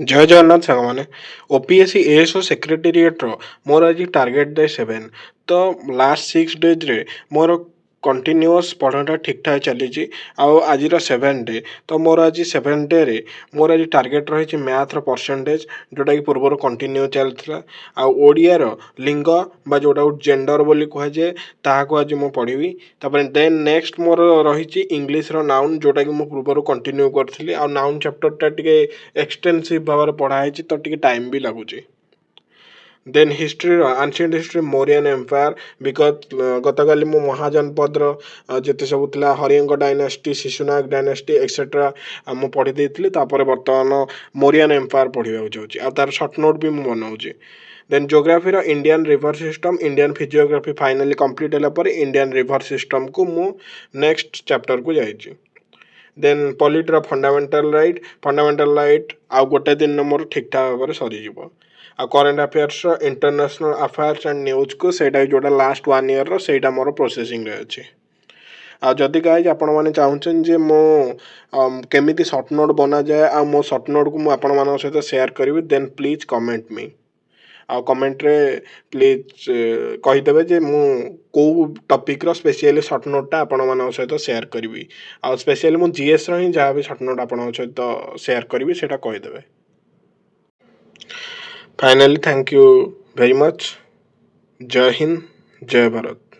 ଜୟ ଜଗନ୍ନାଥ ସାଙ୍ଗମାନେ। OPSC ASO ସେକ୍ରେଟେରିଏଟ୍ର ମୋର ଆଜି ଟାର୍ଗେଟ୍ ଡେ 7। ତ ଲାଷ୍ଟ 6 ଡେଜ୍ରେ ମୋର କଣ୍ଟିନ୍ୟୁଅସ୍ ପଢ଼ାଟା ଠିକ୍ଠାକ୍ ଚାଲିଛି। ଆଉ ଆଜିର 7 ଡେ, ତ ମୋର ଆଜି 7 ଡେରେ ମୋର ଆଜି ଟାର୍ଗେଟ୍ ରହିଛି ମ୍ୟାଥ୍ର ପରସେଣ୍ଟେଜ୍, ଯେଉଁଟାକି ପୂର୍ବରୁ କଣ୍ଟିନ୍ୟୁ ଚାଲିଥିଲା। ଆଉ ଓଡ଼ିଆର ଲିଙ୍ଗ ବା ଯେଉଁଟାକୁ ଜେଣ୍ଡର ବୋଲି କୁହାଯାଏ, ତାହାକୁ ଆଜି ମୁଁ ପଢ଼ିବି। ତାପରେ ଦେନ୍ ନେକ୍ସଟ ମୋର ରହିଛି ଇଂଲିଶର ନାଉନ୍, ଯେଉଁଟାକି ମୁଁ ପୂର୍ବରୁ କଣ୍ଟିନ୍ୟୁ କରିଥିଲି। ଆଉ ନାଉନ୍ ଚାପ୍ଟରଟା ଟିକେ ଏକ୍ସଟେନ୍ସିଭ୍ ଭାବରେ ପଢ଼ା ହେଇଛି, ତ ଟିକେ ଟାଇମ୍ ବି ଲାଗୁଛି। ଦେନ୍ ହିଷ୍ଟ୍ରିର ଆନ୍ସିଏଣ୍ଟ ହିଷ୍ଟ୍ରି ମୋରିଆନ୍ ଏମ୍ପାୟାର, ବିକଜ ଗତକାଲି ମୁଁ ମହାଜନପଦର ଯେତେ ସବୁ ଥିଲା ହରିଙ୍କ ଡାଇନାଷ୍ଟି, ଶିଶୁନାଗ ଡାଇନାଷ୍ଟି ଏକ୍ସେଟ୍ରା ମୁଁ ପଢ଼ି ଦେଇଥିଲି। ତାପରେ ବର୍ତ୍ତମାନ ମୋରିଆନ୍ ଏମ୍ପାୟାର ପଢ଼ିବାକୁ ଯାଉଛି, ଆଉ ତାର ସର୍ଟ ନୋଟ୍ ବି ମୁଁ ବନାଉଛି। ଦେନ୍ ଜୋଗ୍ରାଫିର Indian river system, Indian physiography finally complete ହେଲା ପରେ ଇଣ୍ଡିଆନ୍ ରିଭର ସିଷ୍ଟମ୍କୁ ମୁଁ ନେକ୍ସଟ ଚାପ୍ଟରକୁ ଯାଇଛି। ଦେନ୍ ପଲିଟିର ଫଣ୍ଡାମେଣ୍ଟାଲ ରାଇଟ୍ ଆଉ ଗୋଟେ ଦିନ ମୋର ଠିକ୍ଠାକ୍ ଭାବରେ ସରିଯିବ। ଆଉ କରେଣ୍ଟ ଆଫେୟାର୍ସର ଇଣ୍ଟରନ୍ୟାସନାଲ୍ ଆଫେୟାର୍ସ ଆଣ୍ଡ ନ୍ୟୁଜ୍କୁ ସେଇଟା ଯେଉଁଟା ଲାଷ୍ଟ 1 ଇୟର୍ର ସେଇଟା ମୋର ପ୍ରୋସେସିଂରେ ଅଛି। ଆଉ ଯଦି ଗାଇଜ୍ ଆପଣମାନେ ଚାହୁଁଛନ୍ତି ଯେ ମୁଁ କେମିତି ସର୍ଟ ନୋଟ୍ ବନାଯାଏ ଆଉ ମୋ ସର୍ଟ ନୋଟ୍କୁ ମୁଁ ଆପଣମାନଙ୍କ ସହିତ ସେୟାର କରିବି, ଦେନ୍ ପ୍ଲିଜ୍ କମେଣ୍ଟ ମି। ଆଉ କମେଣ୍ଟରେ ପ୍ଲିଜ୍ କହିଦେବେ ଯେ ମୁଁ କେଉଁ ଟପିକ୍ର ସ୍ପେସିଆଲି ସର୍ଟ ନୋଟ୍ଟା ଆପଣମାନଙ୍କ ସହିତ ସେୟାର କରିବି। ଆଉ ସ୍ପେସିଆଲି ମୁଁ ଜିଏସ୍ର ହିଁ ଯାହା ବି ସର୍ଟ ନୋଟ୍ ଆପଣଙ୍କ ସହିତ ସେୟାର କରିବି ସେଇଟା କହିଦେବେ। Finally thank you very much. जय हिंद, जय भारत।